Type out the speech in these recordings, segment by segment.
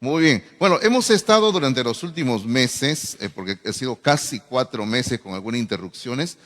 Muy bien. Bueno, hemos estado durante los últimos meses, porque ha sido casi 4 meses con algunas interrupciones,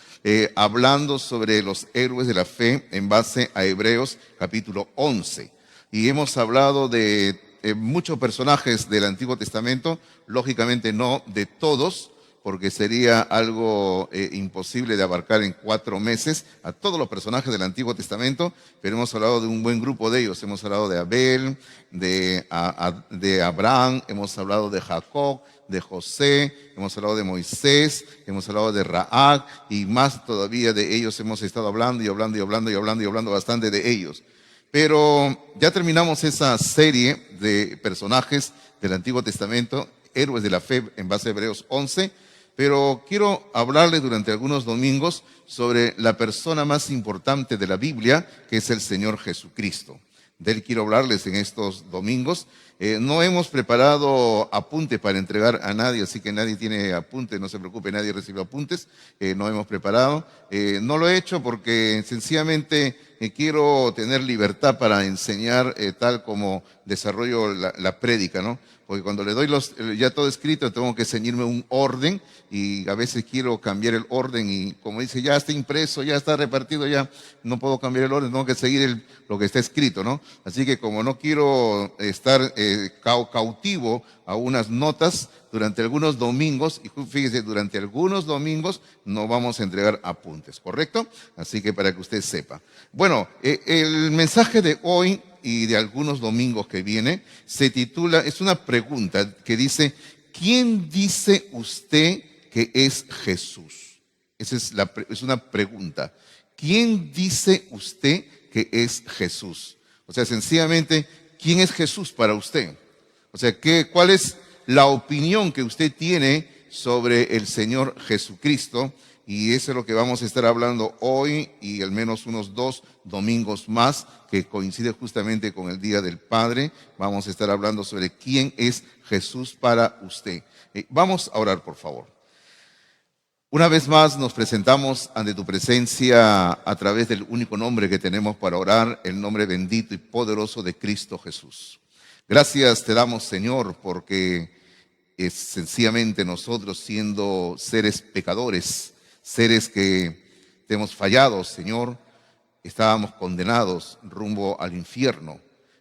hablando sobre los héroes de la fe en base a Hebreos capítulo 11. Y hemos hablado de muchos personajes del Antiguo Testamento, lógicamente no de todos, porque sería algo imposible de abarcar en 4 meses a todos los personajes del Antiguo Testamento, pero hemos hablado de un buen grupo de ellos. Hemos hablado de Abel, de Abraham, hemos hablado de Jacob, de José, hemos hablado de Moisés, hemos hablado de Rahab, y más todavía de ellos hemos estado hablando y hablando y hablando y hablando y hablando bastante de ellos. Pero ya terminamos esa serie de personajes del Antiguo Testamento, héroes de la fe en base a Hebreos 11, pero quiero hablarles durante algunos domingos sobre la persona más importante de la Biblia, que es el Señor Jesucristo. De él quiero hablarles en estos domingos. No hemos preparado apunte para entregar a nadie, así que nadie tiene apunte, no se preocupe, nadie recibe apuntes. No hemos preparado. No lo he hecho porque sencillamente quiero tener libertad para enseñar tal como desarrollo la prédica, ¿no? Porque cuando le doy ya todo escrito, tengo que ceñirme un orden, y a veces quiero cambiar el orden, y como dice, ya está impreso, ya está repartido, ya no puedo cambiar el orden, tengo que seguir lo que está escrito, ¿no? Así que como no quiero estar cautivo a unas notas durante algunos domingos, y fíjese, durante algunos domingos no vamos a entregar apuntes, ¿correcto? Así que para que usted sepa. Bueno, el mensaje de hoy y de algunos domingos que viene se titula, es una pregunta que dice: ¿quién dice usted que es Jesús? Esa es una pregunta. ¿Quién dice usted que es Jesús? O sea, sencillamente, ¿quién es Jesús para usted? O sea, ¿cuál es la opinión que usted tiene sobre el Señor Jesucristo? Y eso es lo que vamos a estar hablando hoy y al menos unos 2 domingos más, que coincide justamente con el Día del Padre. Vamos a estar hablando sobre quién es Jesús para usted. Vamos a orar, por favor. Una vez más nos presentamos ante tu presencia a través del único nombre que tenemos para orar, el nombre bendito y poderoso de Cristo Jesús. Gracias te damos, Señor, porque es sencillamente nosotros, siendo seres pecadores, seres que te hemos fallado, Señor, estábamos condenados rumbo al infierno,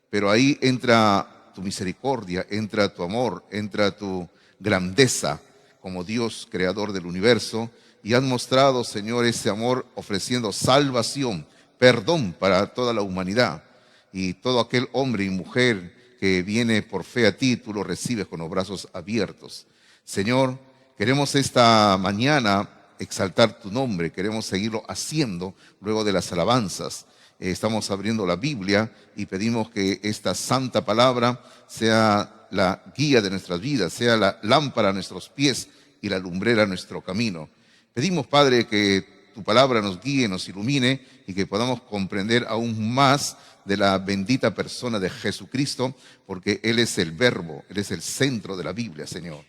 pero ahí entra tu misericordia, entra tu amor, entra tu grandeza como Dios creador del universo, y has mostrado, Señor, ese amor ofreciendo salvación, perdón para toda la humanidad, y todo aquel hombre y mujer que viene por fe a ti, tú lo recibes con los brazos abiertos. Señor, queremos esta mañana exaltar tu nombre, queremos seguirlo haciendo luego de las alabanzas. Estamos abriendo la Biblia y pedimos que esta santa palabra sea la guía de nuestras vidas, sea la lámpara a nuestros pies y la lumbrera a nuestro camino. Pedimos, Padre, que tu palabra nos guíe, nos ilumine, y que podamos comprender aún más de la bendita persona de Jesucristo, porque Él es el verbo, Él es el centro de la Biblia, Señor.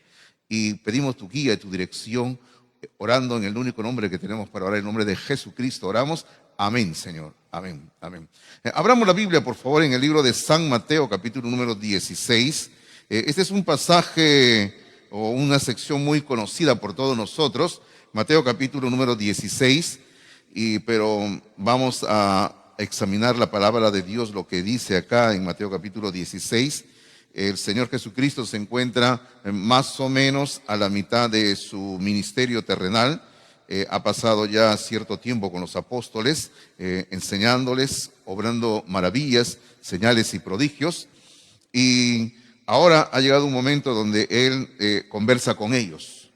Y pedimos tu guía y tu dirección, orando en el único nombre que tenemos para orar, el nombre de Jesucristo. Oramos. Amén, Señor. Amén, amén. Abramos la Biblia, por favor, en el libro de San Mateo, capítulo número 16. Este es un pasaje o una sección muy conocida por todos nosotros. Mateo, capítulo número 16. Pero vamos a examinar la palabra de Dios, lo que dice acá en Mateo, capítulo 16. El Señor Jesucristo se encuentra más o menos a la mitad de su ministerio terrenal. Ha pasado ya cierto tiempo con los apóstoles, enseñándoles, obrando maravillas, señales y prodigios. Y ahora ha llegado un momento donde Él conversa con ellos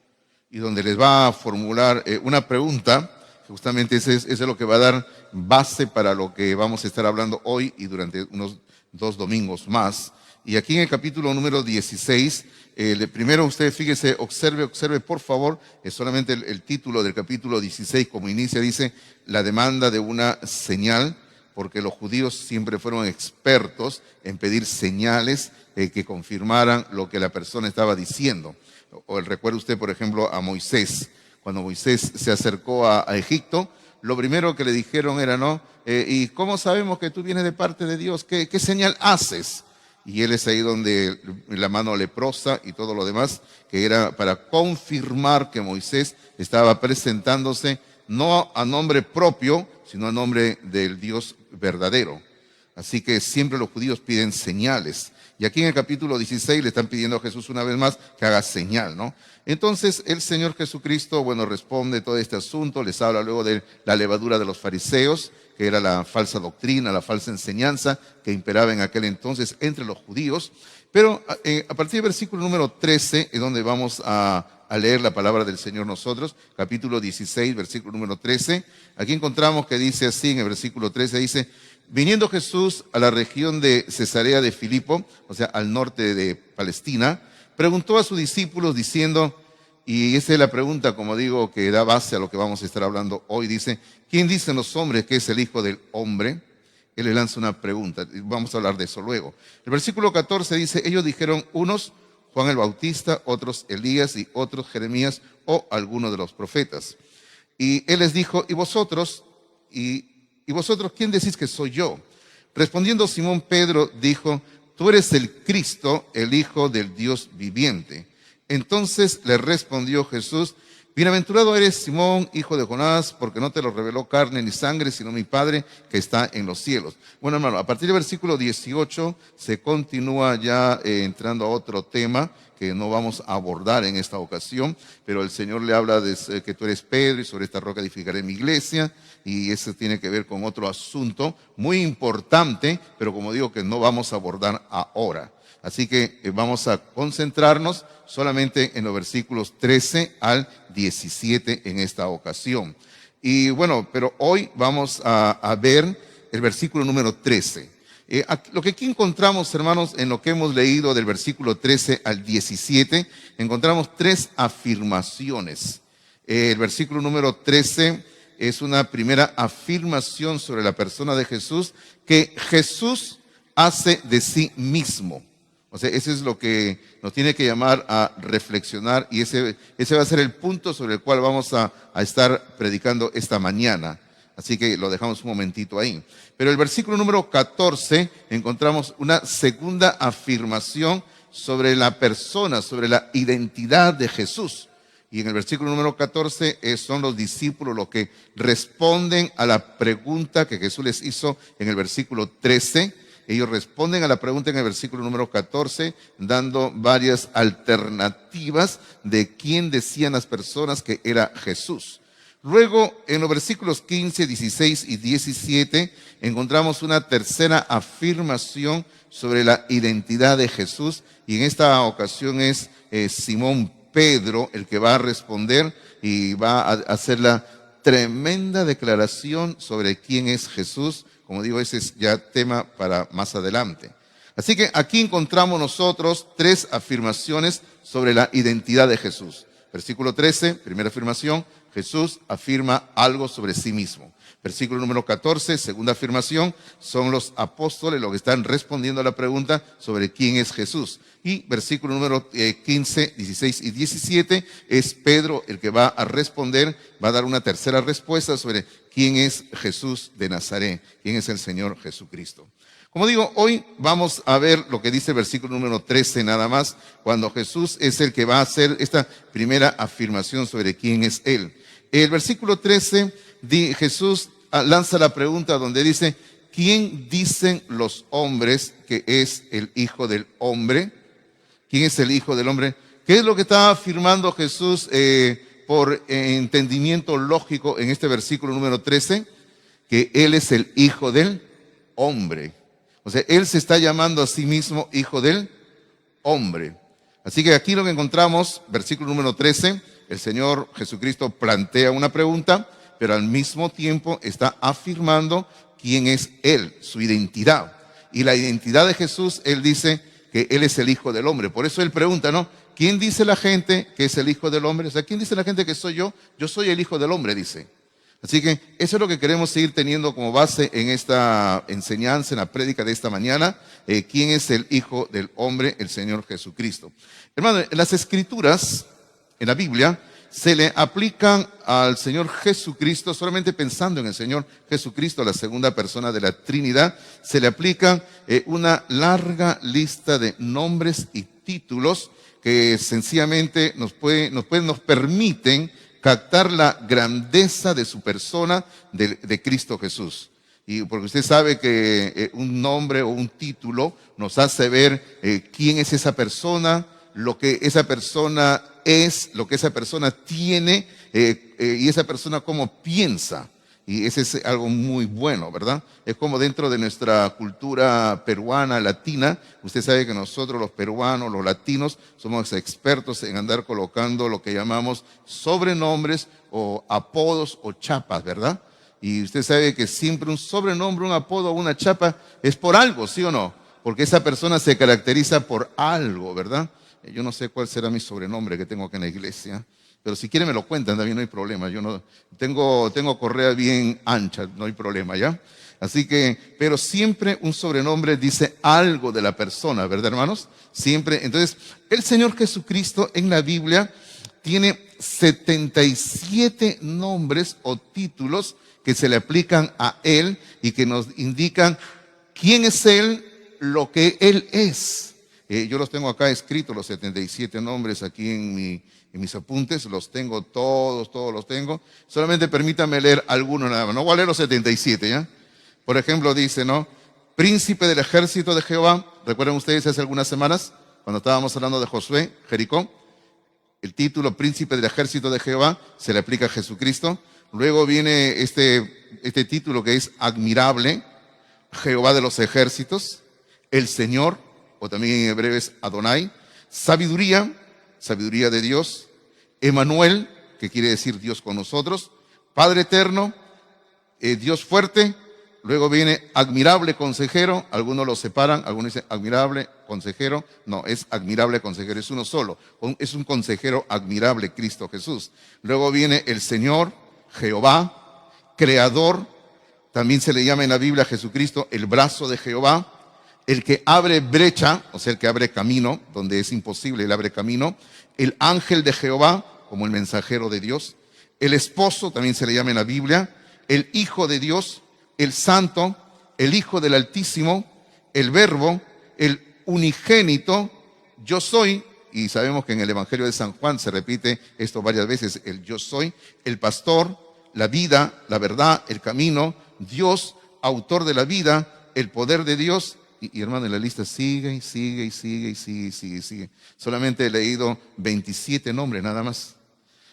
y donde les va a formular una pregunta. Justamente eso es lo que va a dar base para lo que vamos a estar hablando hoy y durante unos 2 domingos más. Y aquí en el capítulo número 16, primero usted fíjese, observe por favor, es solamente el título del capítulo 16, como inicia, dice: la demanda de una señal, porque los judíos siempre fueron expertos en pedir señales que confirmaran lo que la persona estaba diciendo. Recuerde usted, por ejemplo, a Moisés. Cuando Moisés se acercó a Egipto, lo primero que le dijeron era, ¿no? ¿Y cómo sabemos que tú vienes de parte de Dios? ¿Qué señal haces? y él es ahí donde la mano leprosa y todo lo demás, que era para confirmar que Moisés estaba presentándose no a nombre propio, sino a nombre del Dios verdadero. Así que siempre los judíos piden señales. Y aquí en el capítulo 16 le están pidiendo a Jesús una vez más que haga señal, ¿no? Entonces el Señor Jesucristo, bueno, responde todo este asunto, les habla luego de la levadura de los fariseos, que era la falsa doctrina, la falsa enseñanza que imperaba en aquel entonces entre los judíos. Pero a partir del versículo número 13 es donde vamos a leer la palabra del Señor nosotros, capítulo 16, versículo número 13. Aquí encontramos que dice así, en el versículo 13 dice: viniendo Jesús a la región de Cesarea de Filipo, o sea, al norte de Palestina, preguntó a sus discípulos diciendo, y esa es la pregunta, como digo, que da base a lo que vamos a estar hablando hoy, dice: ¿quién dicen los hombres que es el Hijo del Hombre? Él le lanza una pregunta, vamos a hablar de eso luego. El versículo 14 dice: ellos dijeron, unos Juan el Bautista, otros Elías y otros Jeremías o alguno de los profetas. Y él les dijo: ¿y vosotros? ¿Y vosotros quién decís que soy yo? Respondiendo Simón Pedro dijo: tú eres el Cristo, el Hijo del Dios viviente. Entonces le respondió Jesús: bienaventurado eres Simón, hijo de Jonás, porque no te lo reveló carne ni sangre, sino mi Padre que está en los cielos. Bueno, hermano, a partir del versículo 18 se continúa ya entrando a otro tema que no vamos a abordar en esta ocasión, pero el Señor le habla de que tú eres Pedro y sobre esta roca edificaré mi iglesia, y eso tiene que ver con otro asunto muy importante, pero como digo, que no vamos a abordar ahora. Así que vamos a concentrarnos solamente en los versículos 13 al 17 en esta ocasión. Y bueno, pero hoy vamos a ver el versículo número 13. Lo que aquí encontramos, hermanos, en lo que hemos leído del versículo 13 al 17, encontramos tres afirmaciones. El versículo número 13 es una primera afirmación sobre la persona de Jesús, que Jesús hace de sí mismo. O sea, ese es lo que nos tiene que llamar a reflexionar, y ese va a ser el punto sobre el cual vamos a estar predicando esta mañana. Así que lo dejamos un momentito ahí. Pero el versículo número 14 encontramos una segunda afirmación sobre la persona, sobre la identidad de Jesús. Y en el versículo número 14 son los discípulos los que responden a la pregunta que Jesús les hizo en el versículo 13. Ellos responden a la pregunta en el versículo número 14, dando varias alternativas de quién decían las personas que era Jesús. Luego, en los versículos 15, 16 y 17, encontramos una tercera afirmación sobre la identidad de Jesús, y en esta ocasión es Simón Pedro el que va a responder y va a hacer la tremenda declaración sobre quién es Jesús. Como digo, ese es ya tema para más adelante. Así que aquí encontramos nosotros tres afirmaciones sobre la identidad de Jesús. Versículo 13, primera afirmación: Jesús afirma algo sobre sí mismo. Versículo número 14, segunda afirmación: son los apóstoles los que están respondiendo a la pregunta sobre quién es Jesús. Y versículo número 15, 16 y 17 es Pedro el que va a responder, va a dar una tercera respuesta sobre quién es Jesús de Nazaret, quién es el Señor Jesucristo. Como digo, hoy vamos a ver lo que dice el versículo número 13 nada más, cuando Jesús es el que va a hacer esta primera afirmación sobre quién es Él. El versículo 13, Jesús lanza la pregunta donde dice: ¿quién dicen los hombres que es el Hijo del Hombre? ¿Quién es el Hijo del Hombre? ¿Qué es lo que está afirmando Jesús por entendimiento lógico en este versículo número 13? Que Él es el Hijo del Hombre. O sea, Él se está llamando a sí mismo Hijo del Hombre. Así que aquí lo que encontramos, versículo número 13, el Señor Jesucristo plantea una pregunta, pero al mismo tiempo está afirmando quién es Él, su identidad. Y la identidad de Jesús, Él dice que Él es el Hijo del Hombre. Por eso Él pregunta, ¿no? ¿Quién dice la gente que es el Hijo del Hombre? O sea, ¿quién dice la gente que soy yo? Yo soy el Hijo del Hombre, dice. Así que eso es lo que queremos seguir teniendo como base en esta enseñanza, en la prédica de esta mañana. ¿Quién es el Hijo del Hombre? El Señor Jesucristo. Hermano, en las Escrituras, en la Biblia, se le aplican al Señor Jesucristo, solamente pensando en el Señor Jesucristo, la segunda persona de la Trinidad, se le aplican una larga lista de nombres y títulos que sencillamente nos permiten captar la grandeza de su persona de Cristo Jesús. Y porque usted sabe que un nombre o un título nos hace ver quién es esa persona, lo que esa persona es, lo que esa persona tiene y esa persona cómo piensa. Y ese es algo muy bueno, ¿verdad? Es como dentro de nuestra cultura peruana, latina. Usted sabe que nosotros los peruanos, los latinos, somos expertos en andar colocando lo que llamamos sobrenombres o apodos o chapas, ¿verdad? Y usted sabe que siempre un sobrenombre, un apodo o una chapa es por algo, ¿sí o no? Porque esa persona se caracteriza por algo, ¿verdad? Yo no sé cuál será mi sobrenombre que tengo acá en la iglesia, pero si quieren me lo cuentan, también no hay problema. Yo no tengo correa bien ancha, no hay problema, ¿ya? Así que, pero siempre un sobrenombre dice algo de la persona, ¿verdad, hermanos? Siempre. Entonces, el Señor Jesucristo en la Biblia tiene 77 nombres o títulos que se le aplican a Él y que nos indican quién es Él, lo que Él es. Yo los tengo acá escritos, los 77 nombres aquí en mis apuntes, los tengo todos los tengo. Solamente permítame leer algunos nada más, no voy a leer los 77, ¿ya? Por ejemplo, dice, ¿no? Príncipe del ejército de Jehová. ¿Recuerdan ustedes hace algunas semanas, cuando estábamos hablando de Josué, Jericó? El título Príncipe del ejército de Jehová se le aplica a Jesucristo. Luego viene este título que es admirable, Jehová de los ejércitos, el Señor, o también en hebreo es Adonai, sabiduría de Dios, Emanuel, que quiere decir Dios con nosotros, Padre eterno, Dios fuerte. Luego viene admirable consejero, algunos lo separan, algunos dicen admirable consejero, no, es admirable consejero, es uno solo, es un consejero admirable, Cristo Jesús. Luego viene el Señor, Jehová, creador, también se le llama en la Biblia a Jesucristo el brazo de Jehová, el que abre brecha, o sea, el que abre camino, donde es imposible, él abre camino, el ángel de Jehová, como el mensajero de Dios, el esposo, también se le llama en la Biblia, el Hijo de Dios, el Santo, el Hijo del Altísimo, el Verbo, el unigénito, yo soy, y sabemos que en el Evangelio de San Juan se repite esto varias veces, el yo soy, el pastor, la vida, la verdad, el camino, Dios, autor de la vida, el poder de Dios. Y hermano, en la lista sigue y sigue y sigue y sigue y sigue y sigue. Solamente he leído 27 nombres nada más.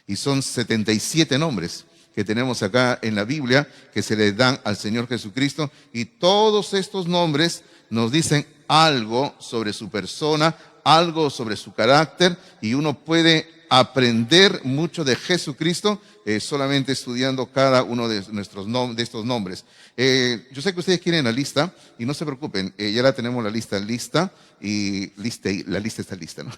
Y son 77 nombres que tenemos acá en la Biblia que se le dan al Señor Jesucristo. Y todos estos nombres nos dicen algo sobre su persona, algo sobre su carácter. Y uno puede aprender mucho de Jesucristo solamente estudiando cada uno de estos nombres. Yo sé que ustedes quieren la lista y no se preocupen, ya la tenemos la lista y la lista está lista, ¿no?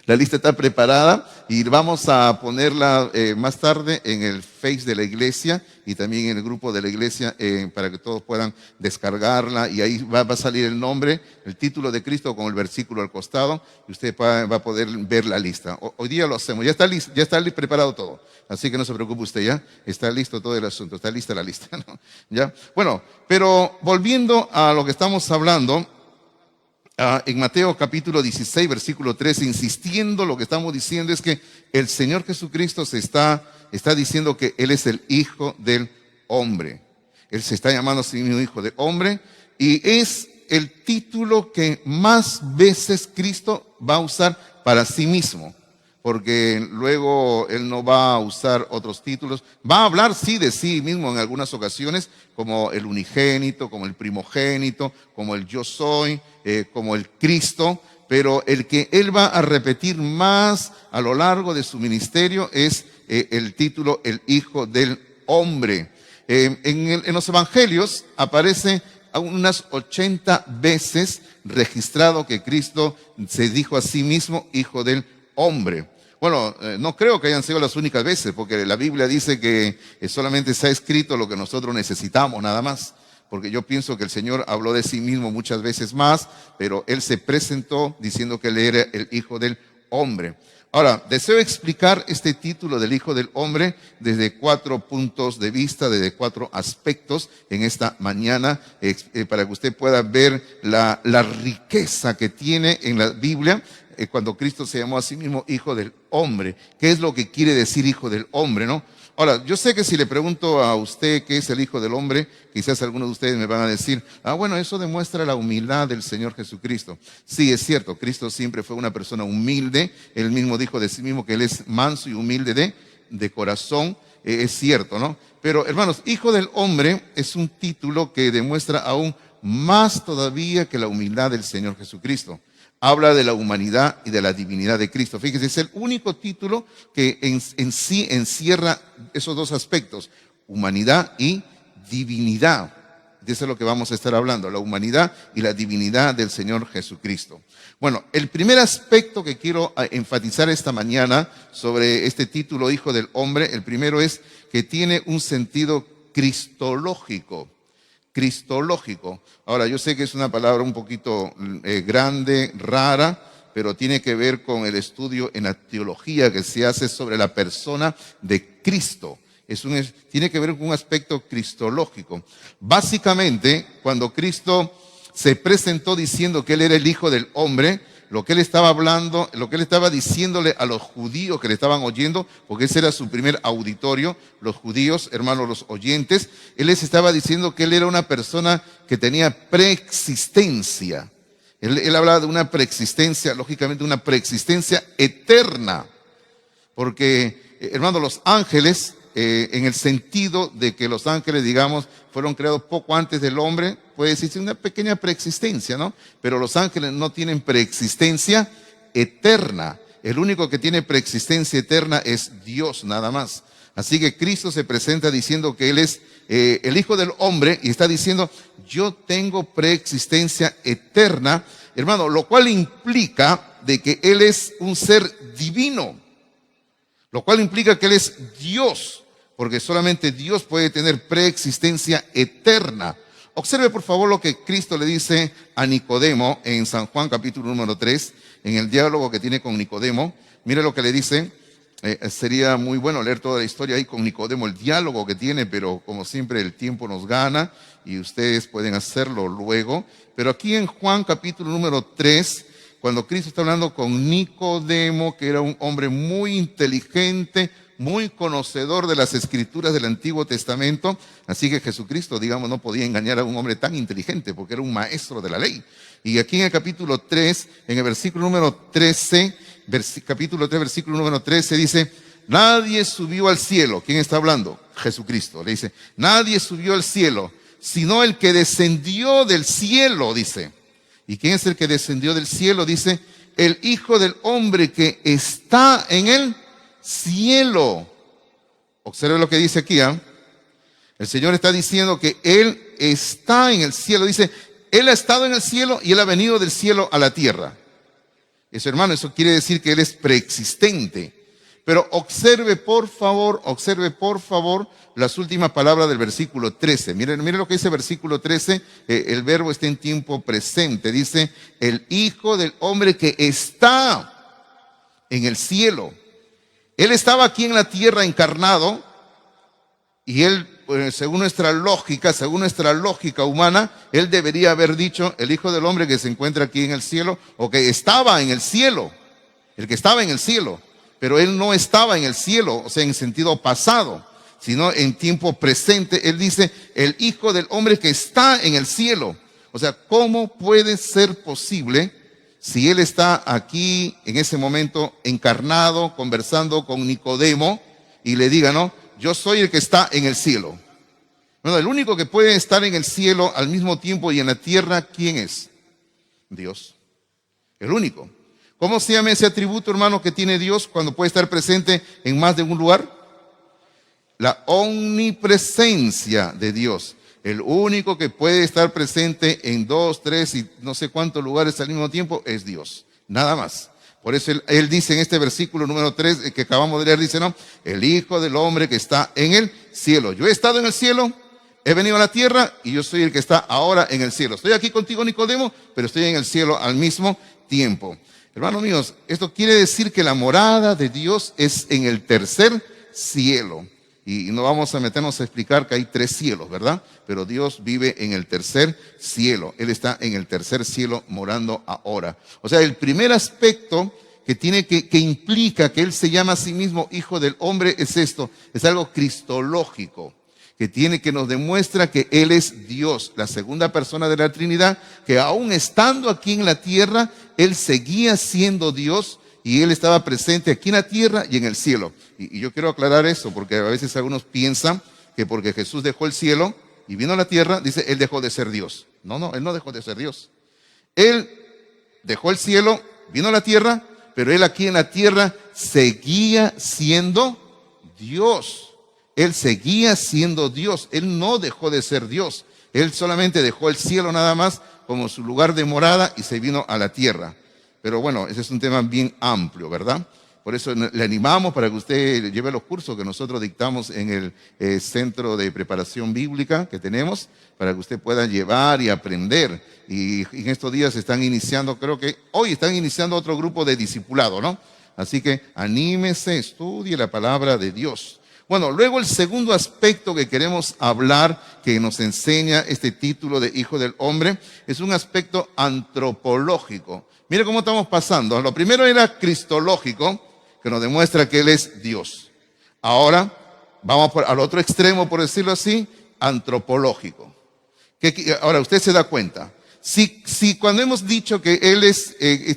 La lista está preparada y vamos a ponerla más tarde en el Face de la iglesia y también en el grupo de la iglesia para que todos puedan descargarla y ahí va a salir el nombre, el título de Cristo con el versículo al costado y usted va a poder ver la lista. Hoy día lo hacemos, ya está preparado todo, así que no se preocupe usted, ya está listo todo el asunto, está lista la lista, ¿no? ¿Ya? Bueno, pero volviendo a lo que estamos hablando, en Mateo capítulo 16, versículo 13, insistiendo, lo que estamos diciendo es que el Señor Jesucristo se está diciendo que Él es el Hijo del Hombre. Él se está llamando a sí mismo Hijo del Hombre y es el título que más veces Cristo va a usar para sí mismo. Porque luego Él no va a usar otros títulos. Va a hablar, sí, de sí mismo en algunas ocasiones, como el unigénito, como el primogénito, como el yo soy, como el Cristo. Pero el que Él va a repetir más a lo largo de su ministerio es el título, el Hijo del Hombre. En los Evangelios aparece unas 80 veces registrado que Cristo se dijo a sí mismo Hijo del Hombre. Bueno, no creo que hayan sido las únicas veces, porque la Biblia dice que solamente se ha escrito lo que nosotros necesitamos, nada más. Porque yo pienso que el Señor habló de sí mismo muchas veces más, pero Él se presentó diciendo que Él era el Hijo del hombre. Ahora, deseo explicar este título del Hijo del Hombre desde 4 puntos de vista, desde 4 aspectos en esta mañana, para que usted pueda ver la riqueza que tiene en la Biblia cuando Cristo se llamó a sí mismo Hijo del Hombre. ¿Qué es lo que quiere decir Hijo del Hombre, no? Ahora, yo sé que si le pregunto a usted qué es el Hijo del Hombre, quizás algunos de ustedes me van a decir, bueno, eso demuestra la humildad del Señor Jesucristo. Sí, es cierto, Cristo siempre fue una persona humilde. Él mismo dijo de sí mismo que Él es manso y humilde de corazón. Es cierto, ¿no? Pero, hermanos, Hijo del Hombre es un título que demuestra aún más todavía que la humildad del Señor Jesucristo. Habla de la humanidad y de la divinidad de Cristo. Fíjese, es el único título que en sí encierra esos dos aspectos, humanidad y divinidad. De eso es lo que vamos a estar hablando, la humanidad y la divinidad del Señor Jesucristo. Bueno, el primer aspecto que quiero enfatizar esta mañana sobre este título Hijo del Hombre, el primero es que tiene un sentido cristológico. Cristológico. Ahora, yo sé que es una palabra un poquito grande, rara, pero tiene que ver con el estudio en la teología que se hace sobre la persona de Cristo. Tiene que ver con un aspecto cristológico. Básicamente, cuando Cristo se presentó diciendo que Él era el Hijo del Hombre, lo que Él estaba hablando, lo que Él estaba diciéndole a los judíos que le estaban oyendo, porque ese era su primer auditorio, los judíos, hermanos, los oyentes, Él les estaba diciendo que Él era una persona que tenía preexistencia. Él hablaba de una preexistencia, lógicamente una preexistencia eterna, porque, hermanos, los ángeles, en el sentido de que los ángeles, digamos, fueron creados poco antes del hombre, puede decirse una pequeña preexistencia, ¿no? Pero los ángeles no tienen preexistencia eterna. El único que tiene preexistencia eterna es Dios, nada más. Así que Cristo se presenta diciendo que Él es el Hijo del Hombre y está diciendo, yo tengo preexistencia eterna, hermano, lo cual implica de que Él es un ser divino, lo cual implica que Él es Dios, porque solamente Dios puede tener preexistencia eterna. Observe por favor lo que Cristo le dice a Nicodemo en San Juan capítulo número 3, en el diálogo que tiene con Nicodemo. Mire lo que le dice. Sería muy bueno leer toda la historia ahí con Nicodemo, el diálogo que tiene, pero como siempre el tiempo nos gana y ustedes pueden hacerlo luego. Pero aquí en Juan capítulo número 3, cuando Cristo está hablando con Nicodemo, que era un hombre muy inteligente, muy conocedor de las escrituras del Antiguo Testamento, así que Jesucristo, digamos, no podía engañar a un hombre tan inteligente porque era un maestro de la ley. Y aquí en el capítulo 3, en el versículo número 13, capítulo 3, versículo número 13, dice, nadie subió al cielo. ¿Quién está hablando? Jesucristo. Le dice, nadie subió al cielo, sino el que descendió del cielo, dice. ¿Y quién es el que descendió del cielo? Dice, el Hijo del Hombre que está en el cielo. Observe lo que dice aquí, ¿eh? El Señor está diciendo que Él está en el cielo. Dice, Él ha estado en el cielo y Él ha venido del cielo a la tierra. Eso, hermano, eso quiere decir que Él es preexistente. Pero observe por favor las últimas palabras del versículo 13. Miren lo que dice el versículo 13. El verbo está en tiempo presente. Dice, el Hijo del Hombre que está en el cielo. Él estaba aquí en la tierra encarnado y Él, según nuestra lógica humana, Él debería haber dicho, el Hijo del Hombre que se encuentra aquí en el cielo, o que estaba en el cielo, el que estaba en el cielo. Pero Él no estaba en el cielo, o sea, en sentido pasado, sino en tiempo presente. Él dice, el Hijo del Hombre que está en el cielo. O sea, ¿cómo puede ser posible si Él está aquí en ese momento encarnado, conversando con Nicodemo y le diga, no, yo soy el que está en el cielo? Bueno, el único que puede estar en el cielo al mismo tiempo y en la tierra, ¿quién es? Dios. El único. ¿Cómo se llama ese atributo, hermano, que tiene Dios cuando puede estar presente en más de un lugar? La omnipresencia de Dios. El único que puede estar presente en 2, 3 y no sé cuántos lugares al mismo tiempo es Dios. Nada más. Por eso él dice en este versículo número 3 que acabamos de leer, dice, no, el Hijo del Hombre que está en el cielo. Yo he estado en el cielo, he venido a la tierra y yo soy el que está ahora en el cielo. Estoy aquí contigo, Nicodemo, pero estoy en el cielo al mismo tiempo. Hermanos míos, esto quiere decir que la morada de Dios es en el tercer cielo. Y no vamos a meternos a explicar que hay 3 cielos, ¿verdad? Pero Dios vive en el tercer cielo. Él está en el tercer cielo morando ahora. O sea, el primer aspecto que implica que Él se llama a sí mismo Hijo del Hombre es esto. Es algo cristológico que nos demuestra que Él es Dios, la segunda persona de la Trinidad, que aún estando aquí en la tierra, Él seguía siendo Dios y Él estaba presente aquí en la tierra y en el cielo. Y yo quiero aclarar eso, porque a veces algunos piensan que porque Jesús dejó el cielo y vino a la tierra, dice, Él dejó de ser Dios. No, Él no dejó de ser Dios. Él dejó el cielo, vino a la tierra, pero Él aquí en la tierra seguía siendo Dios. Él seguía siendo Dios. Él no dejó de ser Dios. Él solamente dejó el cielo nada más como su lugar de morada y se vino a la tierra. Pero bueno, ese es un tema bien amplio, ¿verdad? Por eso le animamos para que usted lleve los cursos que nosotros dictamos en el centro de preparación bíblica que tenemos, para que usted pueda llevar y aprender. Y en estos días están iniciando, creo que hoy están iniciando otro grupo de discipulado, ¿no? Así que anímese, estudie la palabra de Dios. Bueno, luego el segundo aspecto que queremos hablar, que nos enseña este título de Hijo del Hombre, es un aspecto antropológico. Mire cómo estamos pasando. Lo primero era cristológico, que nos demuestra que Él es Dios. Ahora vamos al otro extremo, por decirlo así, antropológico. Ahora usted se da cuenta. Si cuando hemos dicho que Él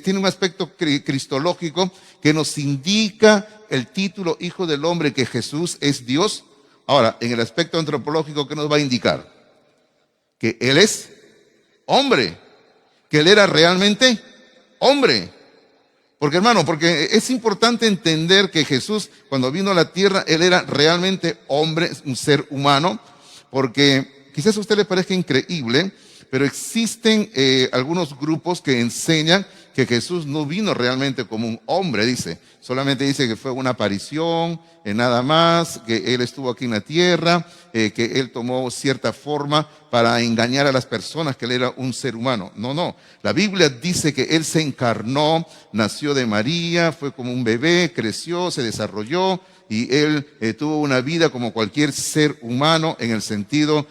tiene un aspecto cristológico que nos indica el título Hijo del Hombre, que Jesús es Dios, ahora en el aspecto antropológico, ¿qué nos va a indicar? Que Él es hombre, que Él era realmente hombre. Porque hermano, porque es importante entender que Jesús, cuando vino a la tierra, Él era realmente hombre, un ser humano, porque quizás a usted le parezca increíble, pero existen algunos grupos que enseñan que Jesús no vino realmente como un hombre, dice. Solamente dice que fue una aparición, nada más, que Él estuvo aquí en la tierra, que Él tomó cierta forma para engañar a las personas, que Él era un ser humano. No. La Biblia dice que Él se encarnó, nació de María, fue como un bebé, creció, se desarrolló, y Él tuvo una vida como cualquier ser humano en el sentido,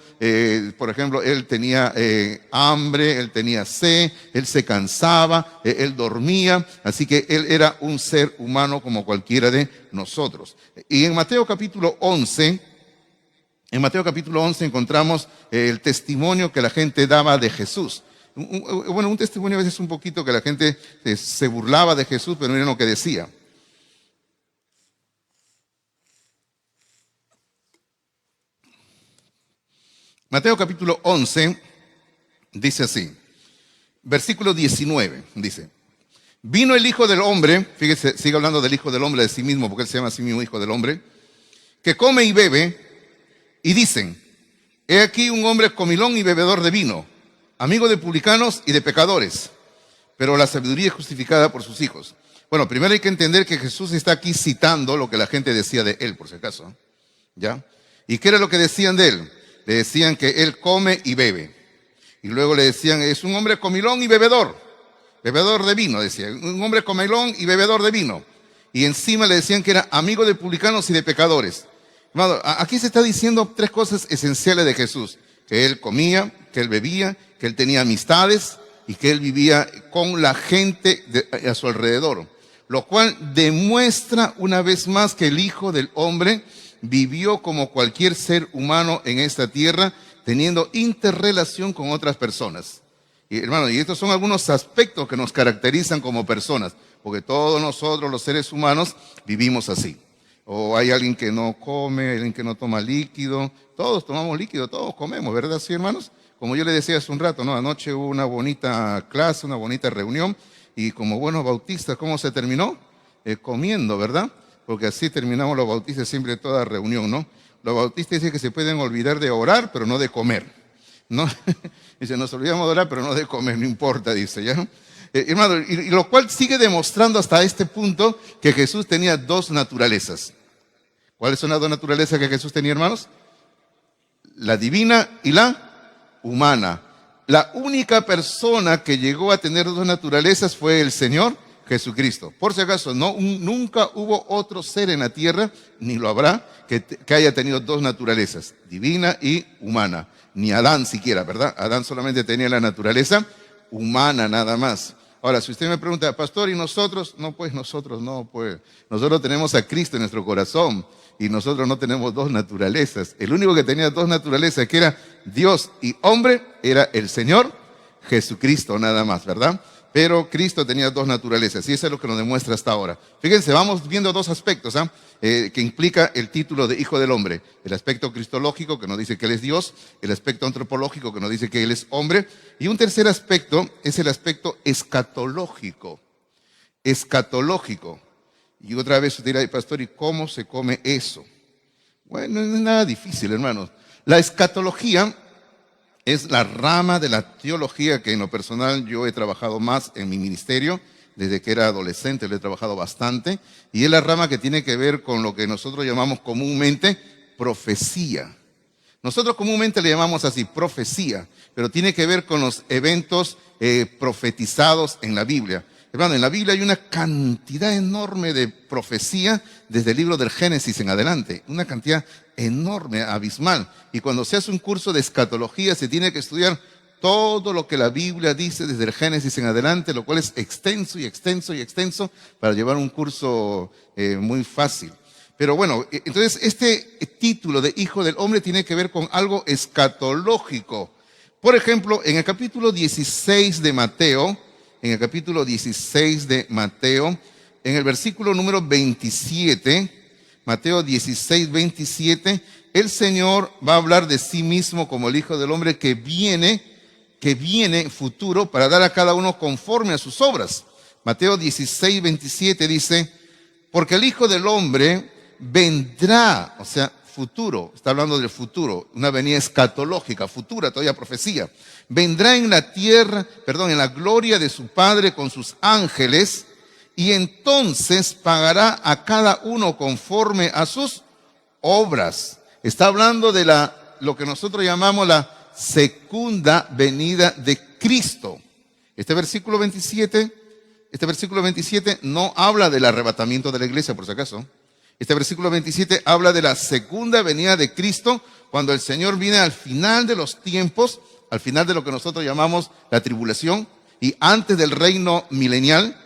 por ejemplo, Él tenía hambre, Él tenía sed, Él se cansaba, Él dormía, así que Él era un ser humano como cualquiera de nosotros. Y en Mateo capítulo 11 encontramos el testimonio que la gente daba de Jesús. Bueno, un testimonio a veces un poquito que la gente se burlaba de Jesús, pero miren lo que decía. Mateo capítulo 11 dice así, versículo 19, dice, vino el Hijo del Hombre, fíjese, sigue hablando del Hijo del Hombre de sí mismo, porque Él se llama a sí mismo Hijo del Hombre, que come y bebe, y dicen, he aquí un hombre comilón y bebedor de vino, amigo de publicanos y de pecadores, pero la sabiduría es justificada por sus hijos. Bueno, primero hay que entender que Jesús está aquí citando lo que la gente decía de Él, por si acaso, ¿ya? ¿Y qué era lo que decían de Él? Le decían que Él come y bebe. Y luego le decían, es un hombre comilón y bebedor de vino, decía, un hombre comilón y bebedor de vino. Y encima le decían que era amigo de publicanos y de pecadores. Hermano, aquí se está diciendo 3 cosas esenciales de Jesús. Que Él comía, que Él bebía, que Él tenía amistades y que Él vivía con la gente a su alrededor. Lo cual demuestra una vez más que el Hijo del Hombre vivió como cualquier ser humano en esta tierra, teniendo interrelación con otras personas. Y hermano, y estos son algunos aspectos que nos caracterizan como personas, porque todos nosotros, los seres humanos, vivimos así. O hay alguien que no come, alguien que no toma líquido, todos tomamos líquido, todos comemos, ¿verdad? Sí, hermanos. Como yo le decía hace un rato, ¿no? Anoche hubo una bonita clase, una bonita reunión, y como buenos bautistas, ¿cómo se terminó? Comiendo, ¿verdad? Porque así terminamos los bautistas siempre toda reunión, ¿no? Los bautistas dicen que se pueden olvidar de orar, pero no de comer, ¿no? Dice, nos olvidamos de orar, pero no de comer, no importa, dice, ¿ya? Hermano, y lo cual sigue demostrando hasta este punto que Jesús tenía 2 naturalezas. ¿Cuáles son las 2 naturalezas que Jesús tenía, hermanos? La divina y la humana. La única persona que llegó a tener 2 naturalezas fue el Señor Jesucristo. Por si acaso, nunca hubo otro ser en la tierra, ni lo habrá, que haya tenido dos naturalezas, divina y humana. Ni Adán siquiera, ¿verdad? Adán solamente tenía la naturaleza humana nada más. Ahora, si usted me pregunta, pastor, ¿y nosotros? No, pues nosotros no, pues. Nosotros tenemos a Cristo en nuestro corazón y nosotros no tenemos dos naturalezas. El único que tenía dos naturalezas, que era Dios y hombre, era el Señor Jesucristo nada más, ¿verdad? Pero Cristo tenía dos naturalezas y eso es lo que nos demuestra hasta ahora. Fíjense, vamos viendo dos aspectos que implica el título de Hijo del Hombre. El aspecto cristológico, que nos dice que Él es Dios, el aspecto antropológico, que nos dice que Él es hombre, y un tercer aspecto es el aspecto escatológico. Escatológico. Y otra vez usted dirá, pastor, ¿y cómo se come eso? Bueno, no es nada difícil, hermanos. La escatología es la rama de la teología que en lo personal yo he trabajado más en mi ministerio. Desde que era adolescente lo he trabajado bastante. Y es la rama que tiene que ver con lo que nosotros llamamos comúnmente profecía. Nosotros comúnmente le llamamos así, profecía, pero tiene que ver con los eventos profetizados en la Biblia. Hermano, en la Biblia hay una cantidad enorme de profecía desde el libro del Génesis en adelante. Una cantidad enorme, abismal. Y cuando se hace un curso de escatología se tiene que estudiar todo lo que la Biblia dice desde el Génesis en adelante, lo cual es extenso y extenso y extenso para llevar un curso muy fácil. Pero bueno, entonces este título de Hijo del Hombre tiene que ver con algo escatológico. Por ejemplo, en el capítulo 16 de Mateo, en el versículo número 27, Mateo 16, 27, el Señor va a hablar de sí mismo como el Hijo del Hombre que viene futuro para dar a cada uno conforme a sus obras. Mateo 16, 27 dice, porque el Hijo del Hombre vendrá, o sea, futuro, está hablando del futuro, una venida escatológica, futura, todavía profecía. Vendrá en la en la gloria de su Padre con sus ángeles, y entonces pagará a cada uno conforme a sus obras. Está hablando de lo que nosotros llamamos la segunda venida de Cristo. Este versículo 27 no habla del arrebatamiento de la iglesia, por si acaso. Este versículo 27 habla de la segunda venida de Cristo, cuando el Señor viene al final de los tiempos, al final de lo que nosotros llamamos la tribulación, y antes del reino milenial.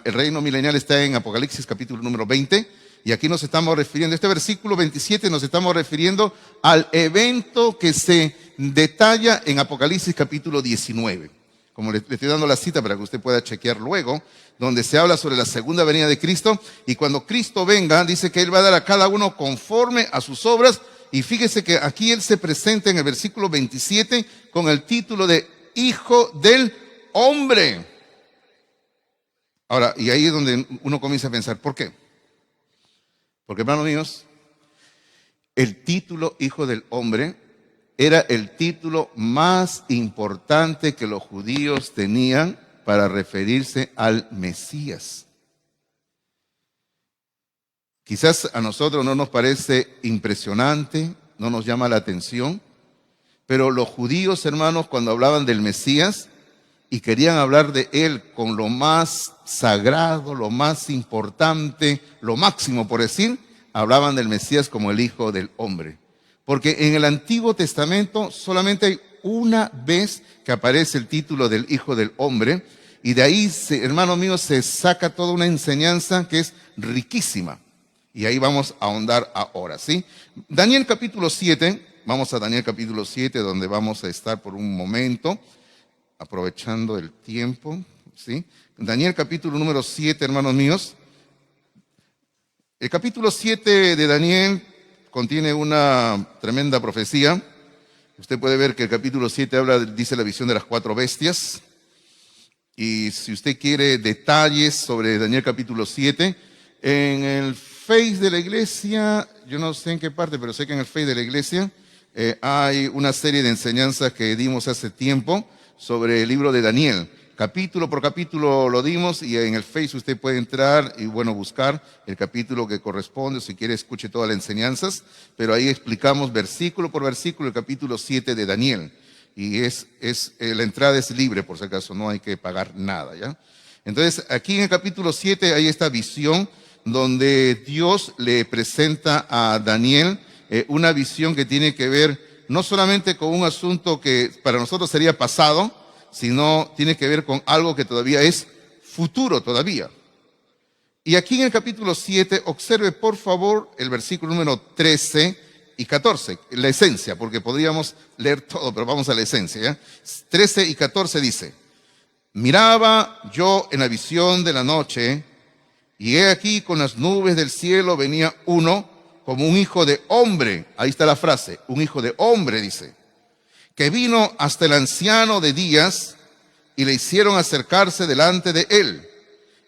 El reino milenial está en Apocalipsis capítulo número 20, y aquí nos estamos refiriendo, este versículo 27 nos estamos refiriendo al evento que se detalla en Apocalipsis capítulo 19. Como le estoy dando la cita para que usted pueda chequear luego, donde se habla sobre la segunda venida de Cristo, y cuando Cristo venga, dice que Él va a dar a cada uno conforme a sus obras, y fíjese que aquí Él se presenta en el versículo 27 con el título de Hijo del Hombre. Ahora, y ahí es donde uno comienza a pensar, ¿por qué? Porque, hermanos míos, el título Hijo del Hombre era el título más importante que los judíos tenían para referirse al Mesías. Quizás a nosotros no nos parece impresionante, no nos llama la atención, pero los judíos, hermanos, cuando hablaban del Mesías y querían hablar de Él con lo más sagrado, lo más importante, lo máximo por decir, hablaban del Mesías como el Hijo del Hombre. Porque en el Antiguo Testamento solamente hay una vez que aparece el título del Hijo del Hombre, y de ahí, hermanos míos, se saca toda una enseñanza que es riquísima. Y ahí vamos a ahondar ahora, ¿sí? Daniel capítulo 7, vamos a Daniel capítulo 7, donde vamos a estar por un momento, aprovechando el tiempo, ¿sí? Daniel capítulo número 7, hermanos míos. El capítulo 7 de Daniel contiene una tremenda profecía. Usted puede ver que el capítulo 7 dice la visión de las 4 bestias. Y si usted quiere detalles sobre Daniel capítulo 7, en el Face de la iglesia, yo no sé en qué parte, pero sé que en el Face de la iglesia hay una serie de enseñanzas que dimos hace tiempo sobre el libro de Daniel. Capítulo por capítulo lo dimos, y en el Face usted puede entrar y buscar el capítulo que corresponde, o si quiere escuche todas las enseñanzas, pero ahí explicamos versículo por versículo el capítulo 7 de Daniel. Y la entrada es libre, por si acaso, no hay que pagar nada, ¿ya? Entonces, aquí en el capítulo 7 hay esta visión donde Dios le presenta a Daniel una visión que tiene que ver no solamente con un asunto que para nosotros sería pasado, sino tiene que ver con algo que todavía es futuro todavía. Y aquí en el capítulo 7, observe por favor el versículo número 13 y 14, la esencia, porque podríamos leer todo, pero vamos a la esencia, ¿ya? 13 y 14 dice: miraba yo en la visión de la noche, y he aquí con las nubes del cielo venía uno como un hijo de hombre. Ahí está la frase, un hijo de hombre, dice, que vino hasta el anciano de días y le hicieron acercarse delante de él.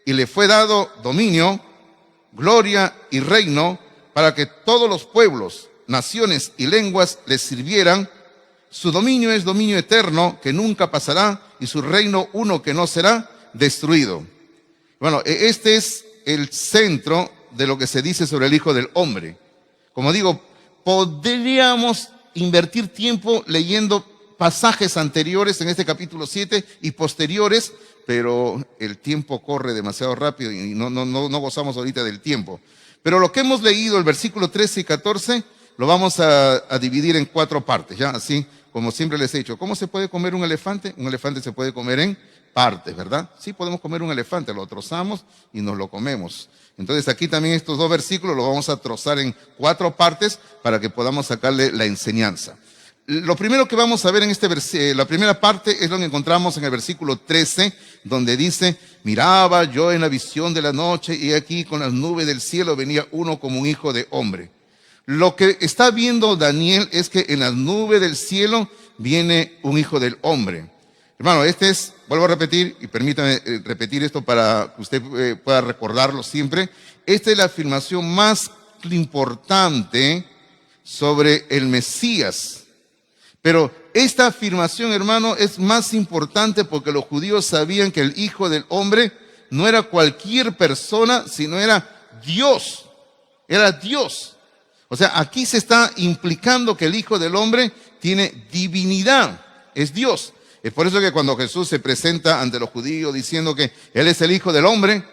Y le fue dado dominio, gloria y reino para que todos los pueblos, naciones y lenguas le sirvieran. Su dominio es dominio eterno que nunca pasará y su reino uno que no será destruido. Bueno, este es el centro de lo que se dice sobre el Hijo del Hombre. Como digo, podríamos invertir tiempo leyendo pasajes anteriores en este capítulo 7 y posteriores, pero el tiempo corre demasiado rápido y no gozamos ahorita del tiempo. Pero lo que hemos leído, el versículo 13 y 14, lo vamos a dividir en 4 partes, ¿ya? Así como siempre les he dicho. ¿Cómo se puede comer un elefante? Un elefante se puede comer en partes, ¿verdad? Sí, podemos comer un elefante, lo trozamos y nos lo comemos. Entonces aquí también estos 2 versículos los vamos a trozar en 4 partes para que podamos sacarle la enseñanza. Lo primero que vamos a ver en la primera parte es lo que encontramos en el versículo 13, donde dice: miraba yo en la visión de la noche y aquí con las nubes del cielo venía uno como un hijo de hombre. Lo que está viendo Daniel es que en las nubes del cielo viene un hijo del hombre. Hermano, vuelvo a repetir, y permítame repetir esto para que usted pueda recordarlo siempre. Esta es la afirmación más importante sobre el Mesías. Pero esta afirmación, hermano, es más importante porque los judíos sabían que el Hijo del Hombre no era cualquier persona, sino era Dios. Era Dios. O sea, aquí se está implicando que el Hijo del Hombre tiene divinidad, es Dios. Es por eso que cuando Jesús se presenta ante los judíos diciendo que Él es el Hijo del Hombre,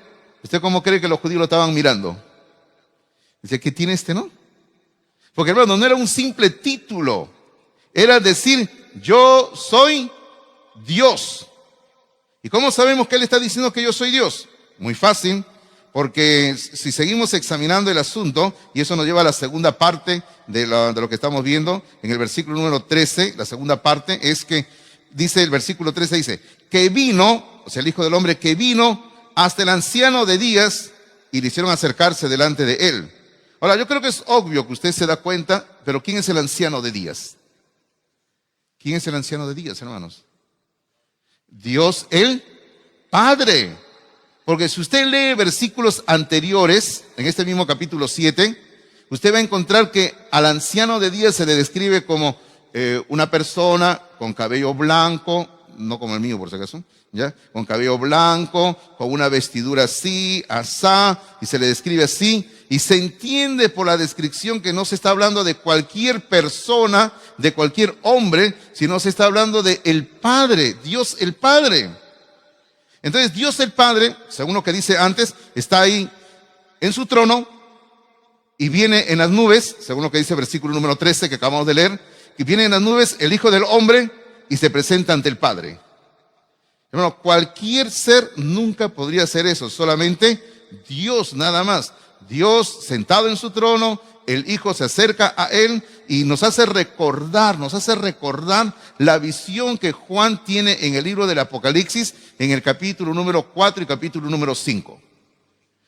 ¿usted cómo cree que los judíos lo estaban mirando? Dice, ¿qué tiene no? Porque, hermano, no era un simple título. Era decir, yo soy Dios. ¿Y cómo sabemos que Él está diciendo que yo soy Dios? Muy fácil, porque si seguimos examinando el asunto, y eso nos lleva a la segunda parte de lo que estamos viendo, en el versículo número 13, la segunda parte es que dice el versículo 13, dice, que vino, o sea, el Hijo del Hombre, que vino hasta el anciano de días y le hicieron acercarse delante de Él. Ahora, yo creo que es obvio que usted se da cuenta, pero ¿quién es el anciano de días? ¿Quién es el anciano de días, hermanos? Dios el Padre. Porque si usted lee versículos anteriores, en este mismo capítulo 7, usted va a encontrar que al anciano de días se le describe como una persona con cabello blanco, no como el mío por si acaso, ¿ya? Con cabello blanco, con una vestidura así, asá, y se le describe así, y se entiende por la descripción que no se está hablando de cualquier persona, de cualquier hombre, sino se está hablando de el Padre, Dios el Padre. Entonces Dios el Padre, según lo que dice antes, está ahí en su trono y viene en las nubes, según lo que dice el versículo número 13 que acabamos de leer, que viene en las nubes el Hijo del Hombre y se presenta ante el Padre. Hermano, cualquier ser nunca podría hacer eso, solamente Dios nada más. Dios sentado en su trono, el Hijo se acerca a Él y nos hace recordar la visión que Juan tiene en el libro del Apocalipsis, en el capítulo número 4 y capítulo número 5.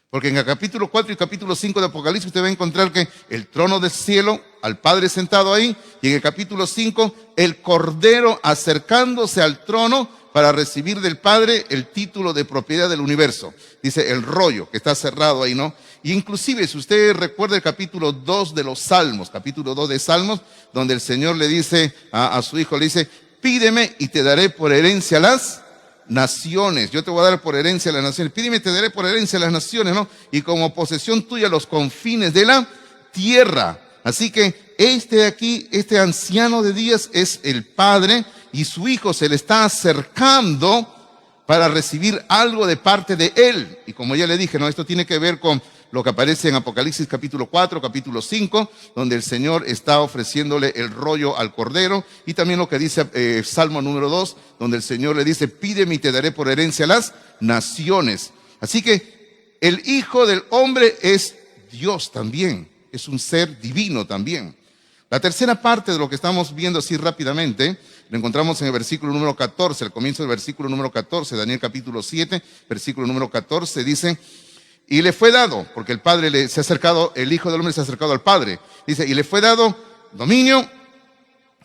Porque en el capítulo 4 y capítulo 5 de Apocalipsis usted va a encontrar que el trono del cielo, al Padre sentado ahí, y en el capítulo 5, el Cordero acercándose al trono para recibir del Padre el título de propiedad del universo. Dice el rollo que está cerrado ahí, ¿no? Y inclusive, si usted recuerda el capítulo 2 de los Salmos, capítulo 2 de Salmos, donde el Señor le dice a su Hijo, le dice, pídeme y te daré por herencia las naciones. Yo te voy a dar por herencia las naciones. Pídeme y te daré por herencia las naciones, ¿no? Y como posesión tuya los confines de la tierra. Así que este anciano de días es el Padre y su Hijo se le está acercando para recibir algo de parte de Él. Y como ya le dije, ¿no? Esto tiene que ver con lo que aparece en Apocalipsis capítulo 4, capítulo 5, donde el Señor está ofreciéndole el rollo al Cordero, y también lo que dice Salmo número 2, donde el Señor le dice, pídeme y te daré por herencia a las naciones. Así que el Hijo del Hombre es Dios también, es un ser divino también. La tercera parte de lo que estamos viendo así rápidamente, lo encontramos en el versículo número 14, al comienzo del versículo número 14, Daniel capítulo 7, versículo número 14, dice, y le fue dado, porque el Padre se ha acercado, el Hijo del Hombre se ha acercado al Padre, dice, y le fue dado dominio,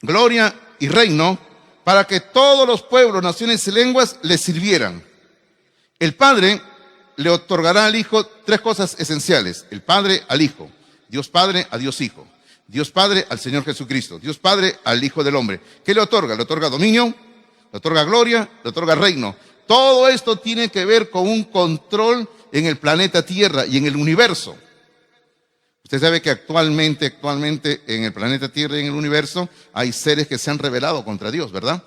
gloria y reino, para que todos los pueblos, naciones y lenguas le sirvieran. El Padre le otorgará al Hijo tres cosas esenciales, el Padre al Hijo, Dios Padre a Dios Hijo. Dios Padre al Señor Jesucristo, Dios Padre al Hijo del Hombre. ¿Qué le otorga? Le otorga dominio, le otorga gloria, le otorga reino. Todo esto tiene que ver con un control en el planeta Tierra y en el universo. Usted sabe que actualmente en el planeta Tierra y en el universo hay seres que se han rebelado contra Dios, ¿verdad?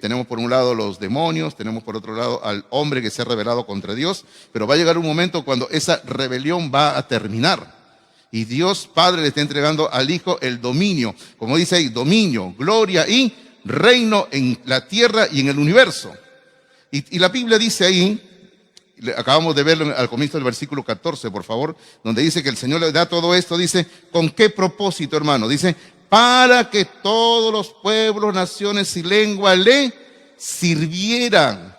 Tenemos por un lado los demonios, tenemos por otro lado al hombre que se ha rebelado contra Dios, pero va a llegar un momento cuando esa rebelión va a terminar. Y Dios Padre le está entregando al Hijo el dominio, como dice ahí, dominio, gloria y reino en la tierra y en el universo. Y la Biblia dice ahí, acabamos de verlo al comienzo del versículo 14, por favor, donde dice que el Señor le da todo esto, dice, ¿con qué propósito, hermano? Dice, para que todos los pueblos, naciones y lenguas le sirvieran.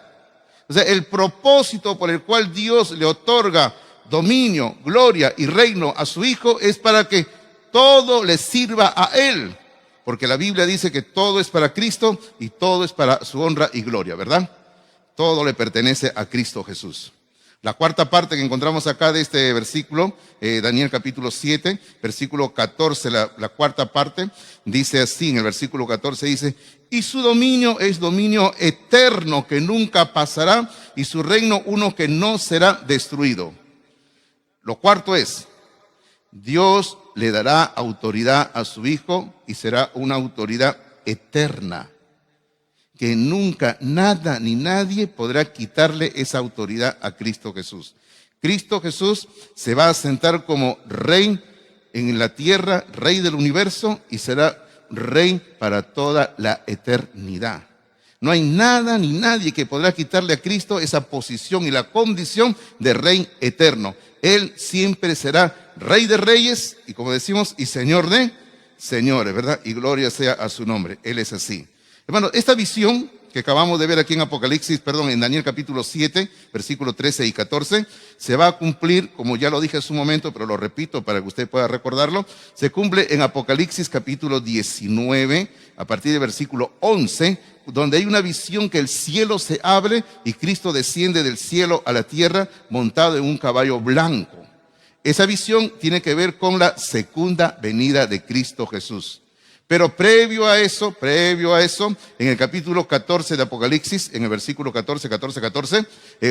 O sea, el propósito por el cual Dios le otorga dominio, gloria y reino a su Hijo es para que todo le sirva a Él, porque la Biblia dice que todo es para Cristo y todo es para su honra y gloria, ¿verdad? Todo le pertenece a Cristo Jesús. La cuarta parte que encontramos acá de este versículo, Daniel capítulo 7, versículo 14, la cuarta parte, dice así, en el versículo 14 dice, y su dominio es dominio eterno que nunca pasará, y su reino uno que no será destruido. Lo cuarto es, Dios le dará autoridad a su Hijo y será una autoridad eterna, que nunca nada ni nadie podrá quitarle esa autoridad a Cristo Jesús. Cristo Jesús se va a sentar como rey en la tierra, rey del universo, y será rey para toda la eternidad. No hay nada ni nadie que podrá quitarle a Cristo esa posición y la condición de rey eterno. Él siempre será rey de reyes y, como decimos, y señor de señores, ¿verdad? Y gloria sea a su nombre. Él es así. Hermano, esta visión que acabamos de ver aquí en Daniel capítulo 7, versículo 13 y 14, se va a cumplir, como ya lo dije hace un momento, pero lo repito para que usted pueda recordarlo, se cumple en Apocalipsis capítulo 19, a partir del versículo 11, donde hay una visión que el cielo se abre y Cristo desciende del cielo a la tierra montado en un caballo blanco. Esa visión tiene que ver con la segunda venida de Cristo Jesús. Pero previo a eso, en el capítulo 14 de Apocalipsis, en el versículo 14,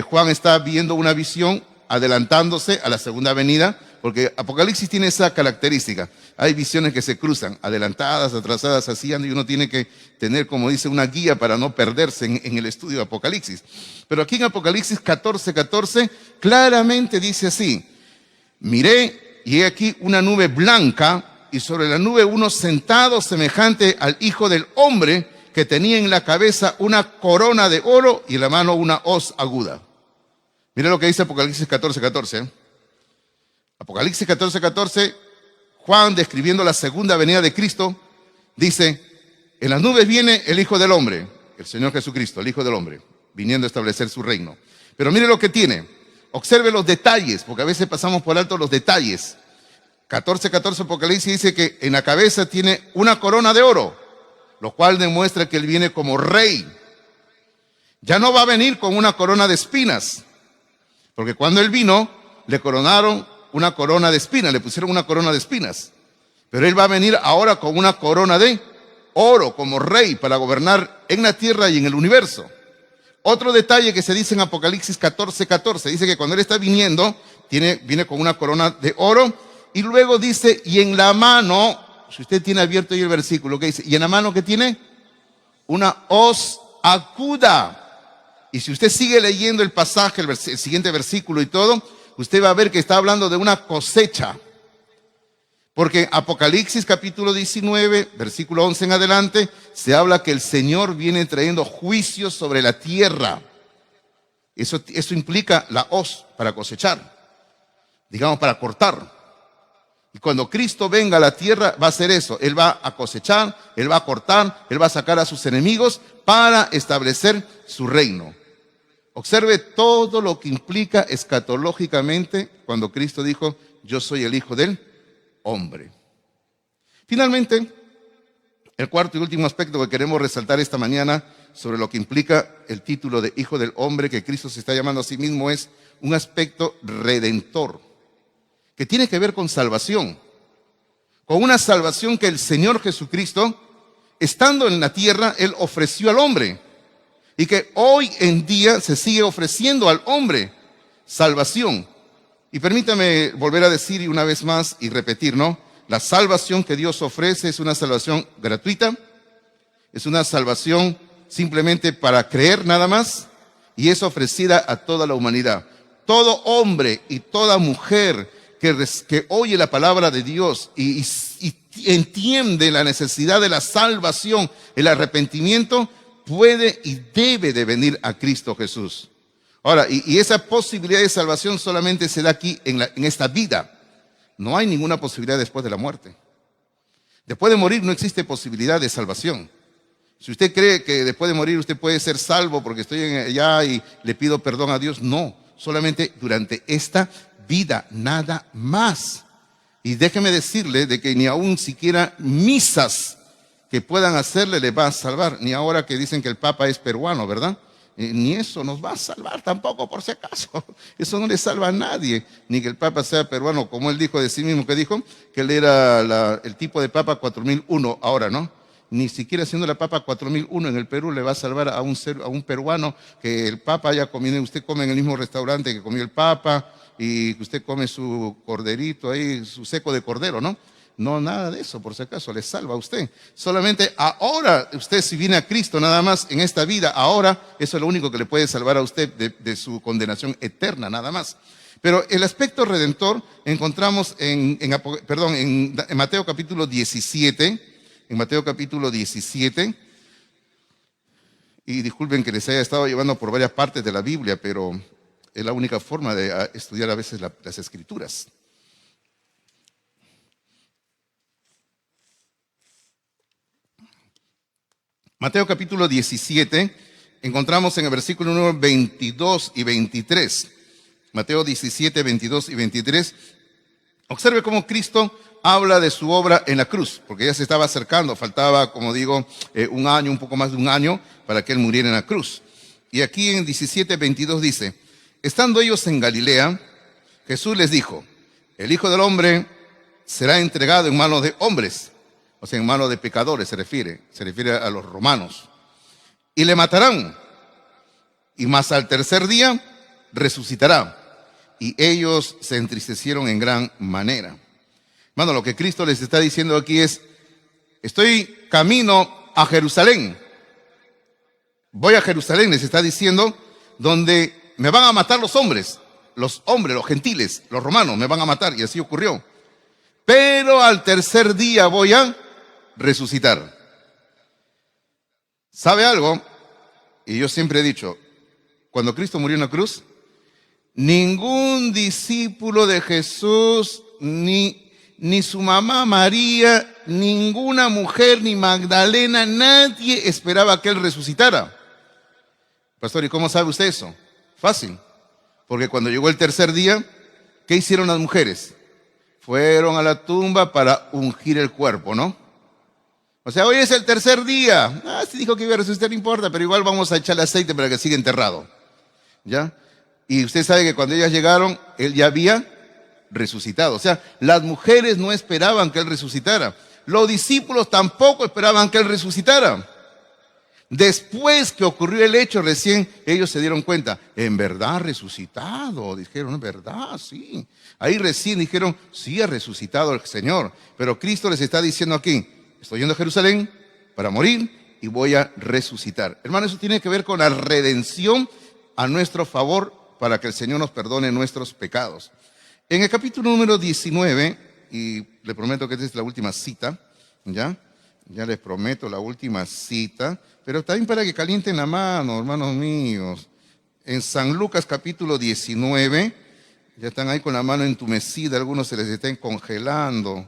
Juan está viendo una visión adelantándose a la segunda venida, porque Apocalipsis tiene esa característica. Hay visiones que se cruzan, adelantadas, atrasadas, así, y uno tiene que tener, como dice, una guía para no perderse en el estudio de Apocalipsis. Pero aquí en Apocalipsis 14, claramente dice así, miré y he aquí una nube blanca, y sobre la nube uno sentado semejante al Hijo del Hombre, que tenía en la cabeza una corona de oro y en la mano una hoz aguda. Mira lo que dice Apocalipsis 14. Apocalipsis 14, Juan, describiendo la segunda venida de Cristo, dice, en las nubes viene el Hijo del Hombre, el Señor Jesucristo, el Hijo del Hombre, viniendo a establecer su reino. Pero mire lo que tiene, observe los detalles, porque a veces pasamos por alto los detalles. 14 Apocalipsis dice que en la cabeza tiene una corona de oro, lo cual demuestra que él viene como rey. Ya no va a venir con una corona de espinas, porque cuando él vino, le coronaron una corona de espinas, le pusieron una corona de espinas. Pero él va a venir ahora con una corona de oro como rey para gobernar en la tierra y en el universo. Otro detalle que se dice en Apocalipsis 14, dice que cuando él está viniendo, viene con una corona de oro, y luego dice, y en la mano, si usted tiene abierto ahí el versículo, que dice, y en la mano que tiene una hoz aguda. Y si usted sigue leyendo el pasaje, el siguiente versículo y todo, usted va a ver que está hablando de una cosecha. Porque Apocalipsis capítulo 19, versículo 11 en adelante, se habla que el Señor viene trayendo juicios sobre la tierra. Eso implica la hoz para cosechar, digamos para cortar. Y cuando Cristo venga a la tierra va a hacer eso. Él va a cosechar, Él va a cortar, Él va a sacar a sus enemigos para establecer su reino. Observe todo lo que implica escatológicamente cuando Cristo dijo, yo soy el Hijo del Hombre. Finalmente, el cuarto y último aspecto que queremos resaltar esta mañana sobre lo que implica el título de Hijo del Hombre que Cristo se está llamando a sí mismo es un aspecto redentor, que tiene que ver con salvación, con una salvación que el Señor Jesucristo, estando en la tierra, Él ofreció al hombre, y que hoy en día se sigue ofreciendo al hombre salvación. Y permítame volver a decir una vez más y repetir, ¿no? La salvación que Dios ofrece es una salvación gratuita, es una salvación simplemente para creer nada más, y es ofrecida a toda la humanidad. Todo hombre y toda mujer que oye la palabra de Dios y entiende la necesidad de la salvación, el arrepentimiento, puede y debe de venir a Cristo Jesús. Ahora, y esa posibilidad de salvación solamente se da aquí en esta vida. No hay ninguna posibilidad después de la muerte. Después de morir no existe posibilidad de salvación. Si usted cree que después de morir usted puede ser salvo porque estoy allá y le pido perdón a Dios, no. Solamente durante esta vida, nada más. Y déjeme decirle de que ni aún siquiera misas que puedan hacerle le va a salvar. Ni ahora que dicen que el Papa es peruano, ¿verdad? Ni eso nos va a salvar tampoco, por si acaso. Eso no le salva a nadie, ni que el Papa sea peruano, como él dijo de sí mismo, que dijo que él era el tipo de Papa 4001 ahora, ¿no? Ni siquiera siendo la Papa 4001 en el Perú le va a salvar a un peruano que el Papa haya comido. Usted come en el mismo restaurante que comió el Papa y usted come su corderito ahí, su seco de cordero, ¿no? No, nada de eso, por si acaso, le salva a usted. Solamente ahora, usted si viene a Cristo nada más en esta vida, ahora, eso es lo único que le puede salvar a usted de su condenación eterna, nada más. Pero el aspecto redentor encontramos en Mateo capítulo 17, en Mateo capítulo 17, y disculpen que les haya estado llevando por varias partes de la Biblia, pero es la única forma de estudiar a veces las Escrituras. Mateo capítulo 17, encontramos en el versículo número 22 y 23. Mateo 17, 22 y 23. Observe cómo Cristo habla de su obra en la cruz, porque ya se estaba acercando, faltaba, como digo, un año, un poco más de un año, para que Él muriera en la cruz. Y aquí en 17, 22 dice, estando ellos en Galilea, Jesús les dijo, el Hijo del Hombre será entregado en manos de hombres, o sea, en manos de pecadores se refiere a los romanos. Y le matarán, y más al tercer día resucitará. Y ellos se entristecieron en gran manera. Hermano, lo que Cristo les está diciendo aquí es, estoy camino a Jerusalén. Voy a Jerusalén, les está diciendo, donde me van a matar los hombres, los gentiles, los romanos, me van a matar. Y así ocurrió. Pero al tercer día voy a resucitar. ¿Sabe algo? Y yo siempre he dicho, cuando Cristo murió en la cruz, ningún discípulo de Jesús, ni su mamá María, ninguna mujer, ni Magdalena, nadie esperaba que Él resucitara. Pastor, ¿y cómo sabe usted eso? Fácil, porque cuando llegó el tercer día, ¿qué hicieron las mujeres? Fueron a la tumba para ungir el cuerpo, ¿no? O sea, hoy es el tercer día. Sí dijo que iba a resucitar, no importa, pero igual vamos a echarle aceite para que siga enterrado. ¿Ya? Y usted sabe que cuando ellas llegaron, Él ya había resucitado. O sea, las mujeres no esperaban que Él resucitara. Los discípulos tampoco esperaban que Él resucitara. Después que ocurrió el hecho, recién ellos se dieron cuenta, en verdad ha resucitado. Dijeron, en verdad, sí. Ahí recién dijeron, sí ha resucitado el Señor. Pero Cristo les está diciendo aquí, estoy yendo a Jerusalén para morir y voy a resucitar. Hermano, eso tiene que ver con la redención a nuestro favor para que el Señor nos perdone nuestros pecados. En el capítulo número 19, y le prometo que esta es la última cita, ¿ya? Ya les prometo la última cita, pero también para que calienten la mano, hermanos míos. En San Lucas capítulo 19, ya están ahí con la mano entumecida, algunos se les están congelando.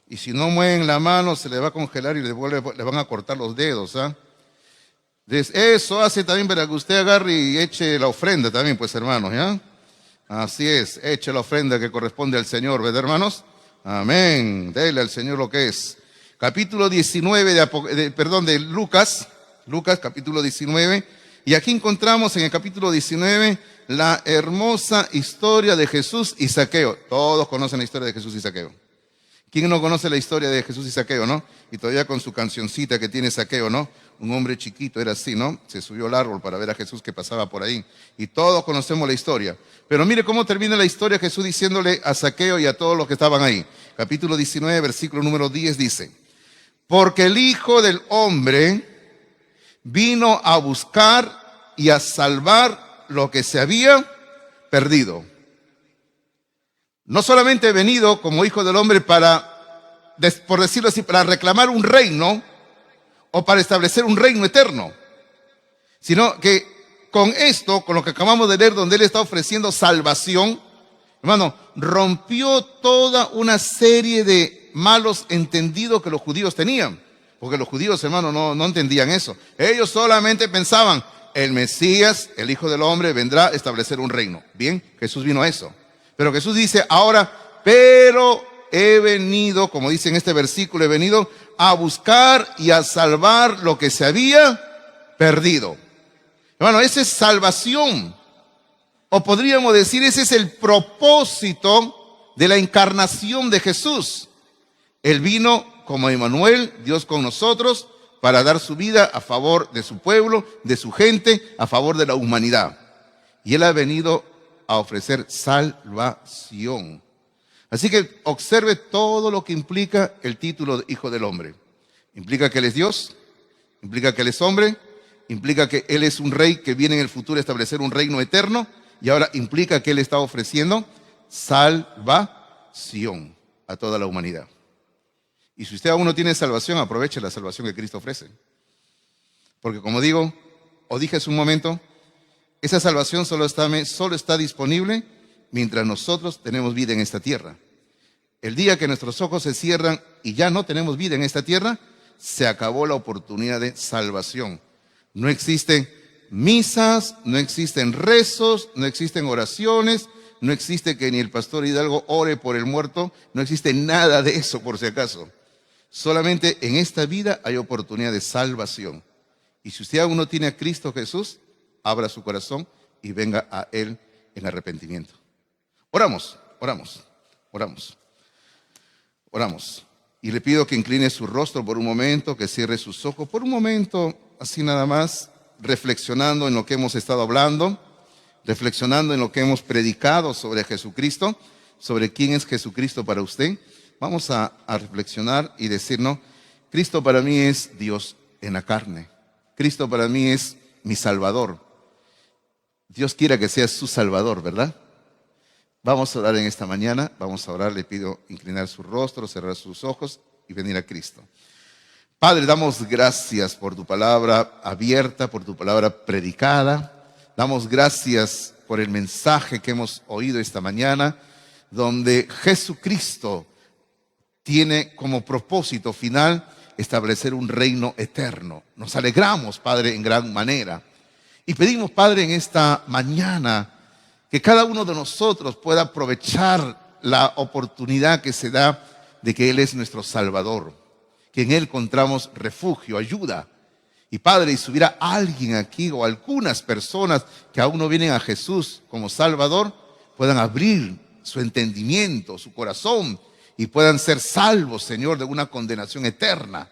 Y si no mueven la mano, se les va a congelar y les van a cortar los dedos, ¿ah? Eso hace también para que usted agarre y eche la ofrenda también, pues hermanos, ¿ya? Así es, eche la ofrenda que corresponde al Señor, ¿verdad, hermanos? Amén, dele al Señor lo que es. Capítulo 19 de Lucas, capítulo 19, y aquí encontramos en el capítulo 19 la hermosa historia de Jesús y Zaqueo. Todos conocen la historia de Jesús y Zaqueo. ¿Quién no conoce la historia de Jesús y Zaqueo, no? Y todavía con su cancioncita que tiene Zaqueo, ¿no? Un hombre chiquito, era así, ¿no? Se subió al árbol para ver a Jesús que pasaba por ahí. Y todos conocemos la historia. Pero mire cómo termina la historia Jesús diciéndole a Zaqueo y a todos los que estaban ahí. Capítulo 19, versículo número 10 dice: porque el Hijo del Hombre vino a buscar y a salvar lo que se había perdido. No solamente he venido como Hijo del Hombre para, por decirlo así, para reclamar un reino o para establecer un reino eterno, sino que con esto, con lo que acabamos de leer, donde Él está ofreciendo salvación, hermano, rompió toda una serie de malos entendidos que los judíos tenían. Porque los judíos, hermano, no entendían eso. Ellos solamente pensaban, el Mesías, el Hijo del Hombre, vendrá a establecer un reino. Bien, Jesús vino a eso. Pero Jesús dice ahora, pero he venido, como dice en este versículo, he venido a buscar y a salvar lo que se había perdido. Hermano, esa es salvación. O podríamos decir, ese es el propósito de la encarnación de Jesús. Él vino como Emmanuel, Dios con nosotros, para dar su vida a favor de su pueblo, de su gente, a favor de la humanidad. Y Él ha venido a ofrecer salvación. Así que observe todo lo que implica el título de Hijo del Hombre. Implica que Él es Dios, implica que Él es hombre, implica que Él es un rey que viene en el futuro a establecer un reino eterno, y ahora implica que Él está ofreciendo salvación a toda la humanidad. Y si usted aún no tiene salvación, aproveche la salvación que Cristo ofrece. Porque como digo, o dije hace un momento, esa salvación solo está disponible mientras nosotros tenemos vida en esta tierra. El día que nuestros ojos se cierran y ya no tenemos vida en esta tierra, se acabó la oportunidad de salvación. No existen misas, no existen rezos, no existen oraciones, no existe que ni el pastor Hidalgo ore por el muerto, no existe nada de eso por si acaso. Solamente en esta vida hay oportunidad de salvación. Y si usted aún no tiene a Cristo Jesús, abra su corazón y venga a Él en arrepentimiento. Oramos. Y le pido que incline su rostro por un momento, que cierre sus ojos por un momento, así nada más, reflexionando en lo que hemos estado hablando, reflexionando en lo que hemos predicado sobre Jesucristo, sobre quién es Jesucristo para usted. Vamos a reflexionar y decir, no, Cristo para mí es Dios en la carne. Cristo para mí es mi Salvador. Dios quiera que sea su Salvador, ¿verdad? Vamos a orar en esta mañana, vamos a orar, le pido inclinar su rostro, cerrar sus ojos y venir a Cristo. Padre, damos gracias por tu palabra abierta, por tu palabra predicada. Damos gracias por el mensaje que hemos oído esta mañana, donde Jesucristo tiene como propósito final establecer un reino eterno. Nos alegramos, Padre, en gran manera. Y pedimos, Padre, en esta mañana, que cada uno de nosotros pueda aprovechar la oportunidad que se da de que Él es nuestro Salvador, que en Él encontramos refugio, ayuda. Y Padre, y si hubiera alguien aquí o algunas personas que aún no vienen a Jesús como Salvador, puedan abrir su entendimiento, su corazón, y puedan ser salvos, Señor, de una condenación eterna.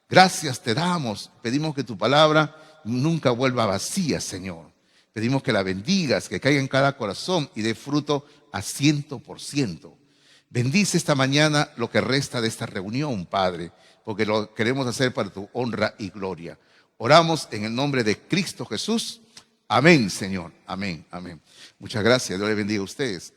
Gracias te damos. Pedimos que tu palabra nunca vuelva vacía, Señor. Pedimos que la bendigas, que caiga en cada corazón y dé fruto a 100%. Bendice esta mañana lo que resta de esta reunión, Padre, porque lo queremos hacer para tu honra y gloria. Oramos en el nombre de Cristo Jesús. Amén, Señor. Amén, amén. Muchas gracias. Dios les bendiga a ustedes.